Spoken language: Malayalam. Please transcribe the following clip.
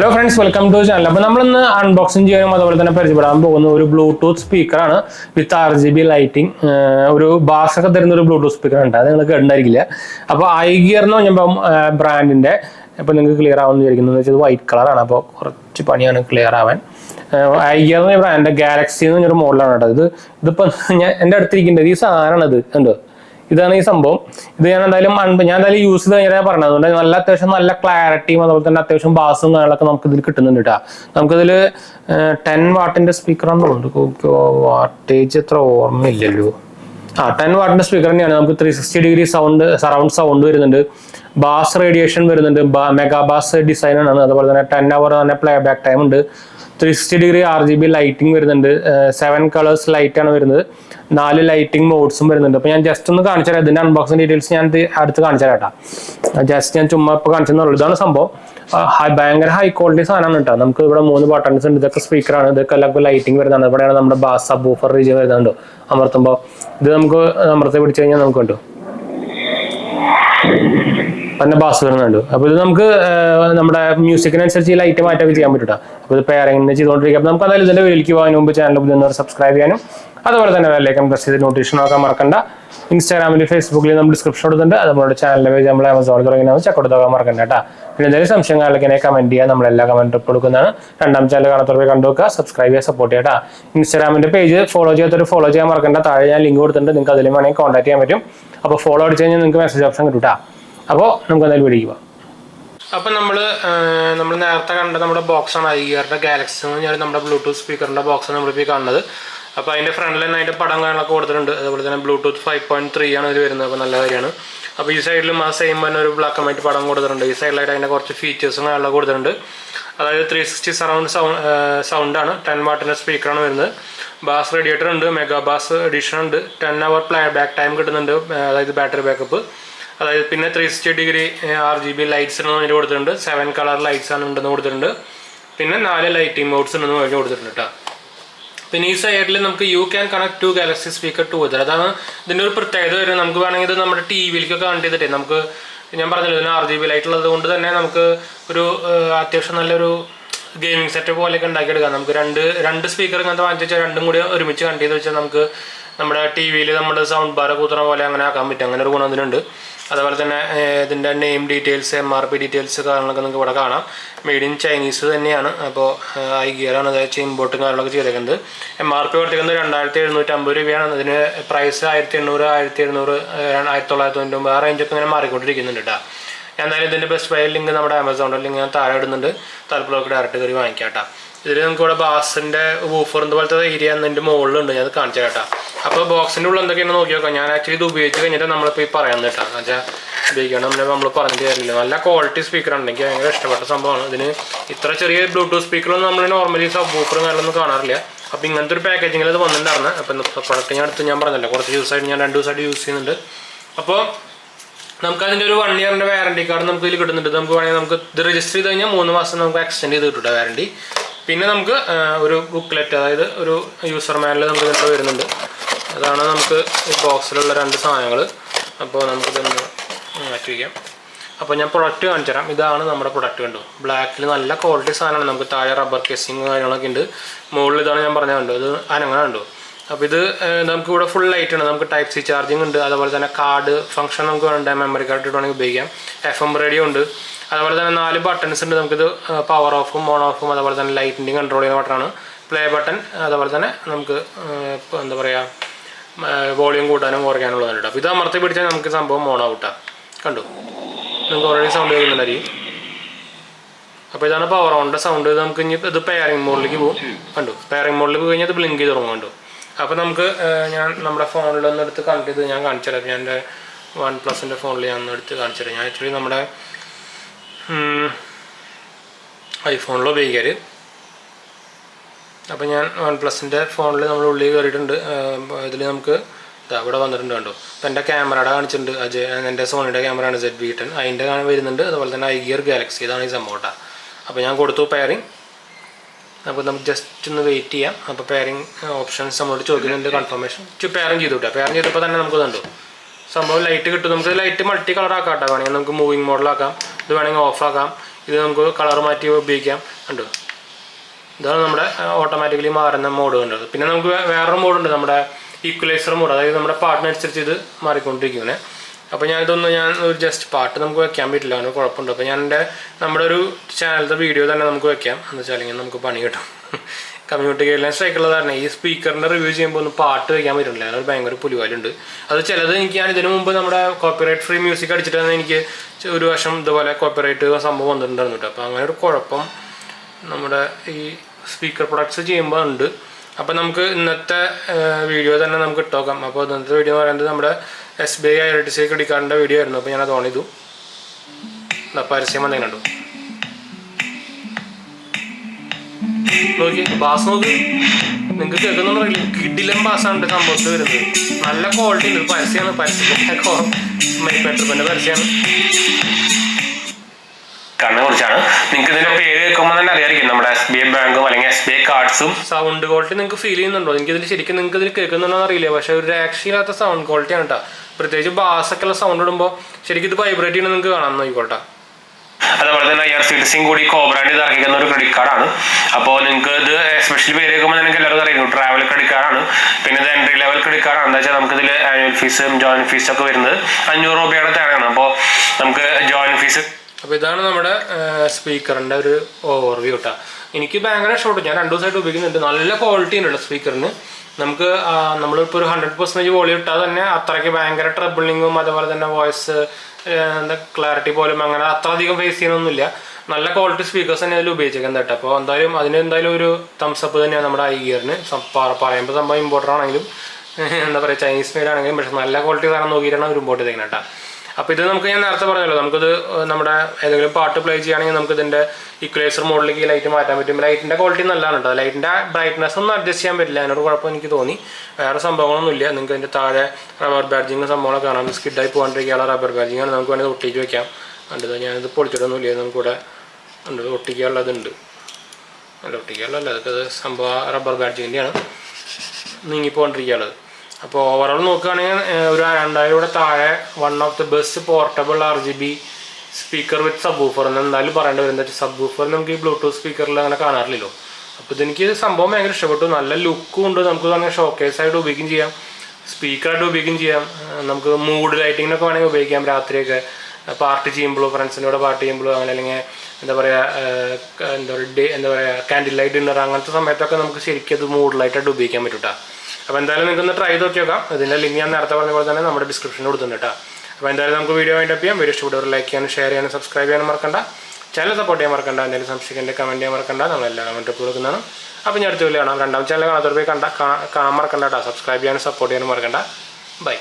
Hello friends, welcome to the channel. We will unboxing a Bluetooth speaker with RGB lighting. A bass Bluetooth speaker. iGear brand clear white color. Clear iGear brand Galaxy model. This is a use the clarity bass 10 watt in the speaker wattage 10 watt in the speaker 360 sound surround sound bass radiation mega bass design 10 hour playback time 360 RGB lighting 7 colors light 4 lighting modes just unboxing details just high quality buttons speaker lighting bass subwoofer region bass music light pairing channel subscribe notification Instagram and Facebook description channel Amazon check out comment subscribe support Instagram page follow link contact follow message option box on iGear Galaxy Bluetooth speaker box the front line Bluetooth 5.3 this side same black and white this side features 360 surround sound 10 watt speaker bass radiator mega bass edition 10 hour playback time battery backup 360 RGB lights 7 color lights 4 lighting modes you can connect two Galaxy speaker to other. TV RGB light gaming setup speaker TV sound bar name details, MRP details, made in Chinese. iGear import MRP price and then the best buy link in Amazon link and direct this is a bass and woofer in the area and the mold and the concerta. Upper box in the actually do be a number of paper and the quality speaker and the rest of some Bluetooth speaker normally subwoofer and the corner. Upping under packaging the one and the product to number and the use side and do side use in the upper. Namkan 1 year warranty card the registry the moon extended to the warranty. പിന്നെ നമുക്ക് ഒരു ബുക്ക്ലെറ്റ് അതായത് ഒരു യൂസർ മാനുവൽ നമുക്ക് ഇതിൽ വരുന്നുണ്ട് അതാണ് നമുക്ക് ഈ ബോക്സിലുള്ള രണ്ട് സാധനങ്ങൾ അപ്പോൾ നമുക്ക് ഇതൊന്ന് മാറ്റി വയ്ക്കാം അപ്പോൾ ഞാൻ പ്രൊഡക്റ്റ് കാണിച്ചു തരാം ഇതാണ് നമ്മുടെ പ്രൊഡക്റ്റ് കണ്ടു ബ്ലാക്കിൽ നല്ല ക്വാളിറ്റി സാധനമാണ് നമുക്ക് താഴെ റബ്ബർ കേസിങ് കാര്യങ്ങളൊക്കെ ഉണ്ട് മുകളിൽ ഇതാണ് ഞാൻ പറഞ്ഞത് കണ്ടു ഇത് അനങ്ങാനുണ്ടോ അപ്പോൾ ഇത് നമുക്ക് ഇവിടെ ഫുൾ ലൈറ്റ് ഉണ്ട് നമുക്ക് ടൈപ്പ് സി ചാർജിങ് ഉണ്ട് അതുപോലെ തന്നെ കാർഡ് ഫംഗ്ഷൻ നമുക്ക് വേണ്ട മെമ്മറി കാർഡ് ഇട്ടുവാണെങ്കിൽ ഉപയോഗിക്കാം FM റേഡിയോ ഉണ്ട് അതുപോലെ തന്നെ 4 ബട്ടൺസ് ഉണ്ട് നമുക്കിത് പവർ ഓഫും ഓൺ ഓഫും അതുപോലെ തന്നെ ലൈറ്റിൻ്റെ കൺട്രോൾ ചെയ്യുന്ന ബട്ടണാണ് പ്ലേ ബട്ടൺ അതുപോലെ തന്നെ നമുക്ക് എന്താ പറയുക വോളിയം കൂട്ടാനും കുറയ്ക്കാനുള്ളതാണ് അപ്പോൾ ഇത് അമർത്തി പിടിച്ചാൽ നമുക്ക് സംഭവം ഓൺ ആവട്ടാ കണ്ടു നിങ്ങൾക്ക് ഓൾറെഡി സൗണ്ട് കേൾക്കുന്നുണ്ടായിരിക്കും അപ്പോൾ ഇതാണ് പവർ ഓണിൻ്റെ സൗണ്ട് നമുക്ക് ഇനി ഇത് പെയറിംഗ് മോഡിലേക്ക് പോകും കണ്ടു പെയറിംഗ് മോഡിലേക്ക് പോയി കഴിഞ്ഞാൽ ഇത് ബ്ലിങ്ക് ചെയ്ത് തുടങ്ങും കണ്ടു അപ്പോൾ നമുക്ക് ഞാൻ നമ്മുടെ ഫോണിലൊന്ന് എടുത്ത് കണക്ട് ചെയ്ത് ഞാൻ കാണിച്ചു തരാം ഞാൻ എൻ്റെ OnePlusൻ്റെ ഫോണിൽ ഞാൻ ഒന്ന് എടുത്ത് കാണിച്ചു തരാം ഞാൻ ആക്ച്വലി നമ്മുടെ ഐഫോണിൽ ഉപയോഗിക്കാറ് അപ്പോൾ ഞാൻ OnePlusൻ്റെ ഫോണിൽ നമ്മൾ ഉള്ളിൽ കയറിയിട്ടുണ്ട് ഇതിൽ നമുക്ക് ഇവിടെ വന്നിട്ടുണ്ട് കണ്ടോ അപ്പോൾ എൻ്റെ ക്യാമറയുടെ കാണിച്ചിട്ടുണ്ട് എൻ്റെ സോണിയുടെ ക്യാമറയാണ് Z-V10 അതിൻ്റെ വരുന്നുണ്ട് അതുപോലെ തന്നെ iGear Galaxy ഇതാണ് ഈ സംഭവം കേട്ടോ അപ്പോൾ ഞാൻ കൊടുത്തു പെയറിങ് അപ്പോൾ നമുക്ക് ജസ്റ്റ് ഒന്ന് വെയിറ്റ് ചെയ്യാം അപ്പോൾ പെയറിങ് ഓപ്ഷൻസ് നമ്മളോട് ചോദിക്കുന്നുണ്ട് കൺഫർമേഷൻ പെയറിങ് ചെയ്തു കേട്ടോ പെയറിങ് ചെയ്തപ്പോൾ തന്നെ നമുക്ക് കണ്ടു സംഭവം ലൈറ്റ് കിട്ടും നമുക്ക് ലൈറ്റ് മൾട്ടി കളർ ആക്കാം കേട്ടോ വേണമെങ്കിൽ നമുക്ക് മൂവിങ് മോഡലാക്കാം ഇത് വേണമെങ്കിൽ ഓഫ് ആക്കാം ഇത് നമുക്ക് കളർ മാറ്റി ഉപയോഗിക്കാം. കണ്ടോ, ഇതാണ് നമ്മുടെ ഓട്ടോമാറ്റിക്കലി മാറുന്ന മോഡ് കണ്ടത്. പിന്നെ നമുക്ക് വേറൊരു മോഡുണ്ട്, നമ്മുടെ ഈക്വലൈസർ മോഡ്, അതായത് നമ്മുടെ പാട്ടിനനുസരിച്ച് ഇത് മാറിക്കൊണ്ടിരിക്കുന്നത്. അപ്പോൾ ഞാൻ ഒരു ജസ്റ്റ് പാട്ട് നമുക്ക് വെക്കാൻ പറ്റില്ല, അങ്ങനെ കുഴപ്പമുണ്ട്. അപ്പോൾ നമ്മുടെ ഒരു ചാനലത്തെ വീഡിയോ തന്നെ നമുക്ക് വെക്കാം എന്ന് വെച്ചാൽ അല്ലെങ്കിൽ നമുക്ക് പണി കിട്ടും. കമ്മ്യൂണിറ്റി ഗൈഡ്ലൈൻസ് സ്ട്രൈക്കുള്ളത് കാരണം ഈ സ്പീക്കറിൻ്റെ റിവ്യൂ ചെയ്യുമ്പോൾ ഒന്ന് പാട്ട് വയ്ക്കാൻ പറ്റില്ല, അതൊരു ഭയങ്കര പുലിവാലുണ്ട്. അത് ചിലത് ഞാൻ ഇതിനു മുമ്പ് നമ്മുടെ കോപ്പിറൈറ്റ് ഫ്രീ മ്യൂസിക് അടിച്ചിട്ടാണ് എനിക്ക് ഒരു വർഷം ഇതുപോലെ കോപ്പിറൈറ്റ് സംഭവം വന്നിട്ടുണ്ടായിരുന്നു കേട്ടോ. അപ്പോൾ അങ്ങനെ ഒരു കുഴപ്പം നമ്മുടെ ഈ സ്പീക്കർ പ്രൊഡക്ട്സ് ചെയ്യുമ്പോൾ ഉണ്ട്. അപ്പോൾ നമുക്ക് ഇന്നത്തെ വീഡിയോ തന്നെ നമുക്ക് ഇട്ടോക്കാം. അപ്പോൾ ഇന്നത്തെ വീഡിയോ എന്ന് പറയുന്നത് നമ്മുടെ SBI IRTC ക്രെഡിറ്റ് കാർഡിൻ്റെ വീഡിയോ ആയിരുന്നു. അപ്പോൾ ഞാനത് ഓൺ ചെയ്തു. പരസ്യം വന്നേ കണ്ടു, നോക്കി ബാസ് നോക്ക്, നിങ്ങൾക്ക് കേൾക്കുന്നുണ്ടോ? കിടിലം ബാസാണ് സംഭവത്തിൽ വരുന്നത്, നല്ല ക്വാളിറ്റി ഉണ്ട്. പരസ്യമാണ്, പരസ്യത്തിൻ്റെ 𝗵𝗁𝗺 പരസ്യമാണ്. കണ്ണിനെ കുറിച്ചാണ്. നിങ്ങൾക്ക് ഇതിന്റെ പേര് കേൾക്കുമ്പോൾ തന്നെ അറിയാമായിരിക്കും, നമ്മുടെ SBI ബാങ്കും അല്ലെങ്കിൽ SBI കാർഡ്സും. സൗണ്ട് ക്വാളിറ്റി നിങ്ങൾക്ക് ഫീൽ ചെയ്യുന്നുണ്ടോ? എനിക്കിതിൽ ശരിക്കും നിങ്ങൾക്ക് ഇതിൽ കേൾക്കുന്നുണ്ടോ അറിയില്ല, പക്ഷേ ഒരു രക്ഷയില്ലാത്ത സൗണ്ട് ക്വാളിറ്റിയാണ് കേട്ടോ. പ്രത്യേകിച്ച് ബാസൊക്കെ ഉള്ള സൗണ്ട് ഇടുമ്പോൾ ശരിക്കും ഇത് വൈബ്രേറ്റ് ചെയ്യണം, നിങ്ങൾക്ക് കാണാൻ നോക്കിക്കോട്ടെ. അതുപോലെ തന്നെ IRCTCയും കൂടി കോബ്രാൻഡ് ഇത് ഇറക്കിക്കുന്ന ഒരു ക്രെഡിറ്റ് കാർഡാണ്. അപ്പോൾ നിങ്ങൾക്ക് ഇത് എസ്പെഷ്യലി പേര് കേൾക്കുമ്പോൾ നിങ്ങൾക്ക് എല്ലാവർക്കും അറിയുന്നു, ട്രാവൽ ക്രെഡിറ്റ് കാർഡാണ്. പിന്നെ ഇത് എൻട്രി ലെവൽ ക്രെഡിറ്റ് കാർഡാണ്. എന്താ വെച്ചാൽ നമുക്ക് ഇതിൽ ആനുവൽ ഫീസും ജോയിൻ ഫീസൊക്കെ വരുന്നത് 500 രൂപയുടെ താഴെയാണ്. അപ്പോൾ നമുക്ക് ജോയിൻ ഫീസ്. അപ്പോൾ ഇതാണ് നമ്മുടെ സ്പീക്കറിൻ്റെ ഒരു ഓവർവ്യൂ കേട്ടോ. എനിക്ക് ഭയങ്കര ഇഷ്ടപ്പെട്ടു. ഞാൻ 2 ദിവസമായിട്ട് ഉപയോഗിക്കുന്നുണ്ട്. നല്ല ക്വാളിറ്റി ഉണ്ടല്ലോ സ്പീക്കറിന്. നമുക്ക് നമ്മളിപ്പോൾ ഒരു 100% വോളിയം ഇട്ടാൽ തന്നെ അത്രയ്ക്ക് ഭയങ്കര ട്രബിളിങ്ങും അതുപോലെ തന്നെ വോയിസ് എന്താ ക്ലാരിറ്റി പോലും അങ്ങനെ അത്രയധികം ഫേസ് ചെയ്യണമൊന്നുമില്ല. നല്ല ക്വാളിറ്റി സ്പീക്കേഴ്സ് തന്നെ അതിൽ ഉപയോഗിച്ചേക്കുന്നത് കേട്ടോ. അപ്പോൾ എന്തായാലും ഒരു തംസ് അപ്പ് തന്നെയാണ് നമ്മുടെ iGearന്. പറയുമ്പോൾ സംഭവം ഇമ്പോർട്ടൻ്റ് ആണെങ്കിലും എന്താ പറയുക ചൈനീസ് മെയ്ഡ് ആണെങ്കിലും പക്ഷേ നല്ല ക്വാളിറ്റി സാധനം നോക്കിയിട്ടാണ് അവർ ഇമ്പോർട്ട് ചെയ്തേക്കുന്നത് കേട്ടോ. അപ്പോൾ ഇത് നമുക്ക് ഞാൻ നേരത്തെ പറഞ്ഞല്ലോ, നമുക്കിത് നമ്മുടെ ഏതെങ്കിലും പാട്ട് പ്ലേ ചെയ്യുകയാണെങ്കിൽ നമുക്ക് ഇതിൻ്റെ ഈക്വലൈസർ മോഡിലേക്ക് ലൈറ്റ് മാറ്റാൻ പറ്റും. ലൈറ്റിൻ്റെ ക്വാളിറ്റി നല്ലതാണ് കേട്ടോ. ലൈറ്റിൻ്റെ ബ്രൈറ്റ്നസ് ഒന്നും അഡ്ജസ്റ്റ് ചെയ്യാൻ പറ്റില്ല, അതിനൊരു കുഴപ്പം എനിക്ക് തോന്നി. വേറെ സംഭവങ്ങളൊന്നുമില്ല. നിങ്ങൾക്ക് അതിൻ്റെ താഴെ റബ്ബർ ബാഡ്ജിങ് സംഭവങ്ങളൊക്കെ കാണാം. സ്കിഡായി പോകാണ്ടിരിക്കാനുള്ള റബ്ബർ ബാഡ്ജിങ്ങാണ്. നമുക്ക് വേണമെങ്കിൽ ഒട്ടിച്ച് വെക്കാം. കണ്ടത് ഞാനിത് പൊളിച്ചിട്ടൊന്നുമില്ല, നമുക്കിവിടെ ഉണ്ട് ഒട്ടിക്കാനുള്ളതുണ്ട്. അല്ല ഒട്ടിക്കാനുള്ളതല്ല, അതൊക്കെ സംഭവം റബ്ബർ ബാഡ്ജിൻ്റെയാണ് നീങ്ങിപ്പോകൊണ്ടിരിക്കാനുള്ളത്. അപ്പോൾ ഓവറോൾ നോക്കുകയാണെങ്കിൽ ഒരു 2000 താഴെ one of the best portable RGB speaker with sub woofer എന്ന് എന്തായാലും പറയേണ്ടി വരുന്നത്. സബ് വൂഫർ നമുക്ക് ഈ ബ്ലൂടൂത്ത് സ്പീക്കറിൽ അങ്ങനെ കാണാറില്ലല്ലോ. അപ്പോൾ ഇതെനിക്ക് സംഭവം ഭയങ്കര ഇഷ്ടപ്പെട്ടു. നല്ല ലുക്കും ഉണ്ട്. നമുക്ക് തന്നെ ഷോക്കേസായിട്ട് ഉപയോഗിക്കുകയും ചെയ്യാം, സ്പീക്കറായിട്ട് ഉപയോഗിക്കുകയും ചെയ്യാം. നമുക്ക് മൂഡ് ലൈറ്റിങ്ങിനൊക്കെ വേണമെങ്കിൽ ഉപയോഗിക്കാം. രാത്രിയൊക്കെ പാർട്ടി ചെയ്യുമ്പോഴോ ഫ്രണ്ട്സിൻ്റെ കൂടെ പാർട്ടി ചെയ്യുമ്പോഴോ അങ്ങനെ അല്ലെങ്കിൽ എന്താ പറയുക കാൻഡിൽ ലൈറ്റ് ഡിന്നർ അങ്ങനത്തെ സമയത്തൊക്കെ നമുക്ക് ശരിക്കും അത് മൂഡ് ലൈറ്റായിട്ട് ഉപയോഗിക്കാൻ പറ്റും കേട്ടോ. അപ്പോൾ എന്തായാലും നിങ്ങൾക്ക് ഒന്ന് ട്രൈ ചെയ്ത് നോക്കിയേക്കാം. ഇതിൻ്റെ ലിങ്ക് ഞാൻ നേരത്തെ പറഞ്ഞ പോലെ തന്നെ നമ്മുടെ ഡിസ്ക്രിപ്ഷനിൽ കൊടുത്തിട്ടുണ്ട് കേട്ടോ. അപ്പോൾ എന്തായാലും നമുക്ക് വീഡിയോ വൈൻഡപ്പ് ചെയ്യാം. വീഡിയോ ഇഷ്ടപ്പെട്ടവർ ലൈക്ക് ചെയ്യാനും ഷെയർ ചെയ്യാനും സബ്സ്ക്രൈബ് ചെയ്യാനും മറക്കണ്ട. ചാനൽ സപ്പോർട്ട് ചെയ്യാൻ മറക്കണ്ട. എന്തെങ്കിലും സംശയിക്കേണ്ട കമൻറ്റ് ചെയ്യാൻ മറക്കണ്ട. നമ്മളെല്ലാം കമൻറ്റ് കൊടുക്കുന്നതാണ്. അപ്പോൾ ഞാൻ അടുത്ത വീഡിയോ കാണാം. 2ാം ചാനൽ കാണാത്തവർ പോയി കാണാൻ മറക്കണ്ട കേട്ടോ. സബ്സ്ക്രൈബ് ചെയ്യാനും സപ്പോർട്ട് ചെയ്യാനും മറക്കണ്ട. ബൈ.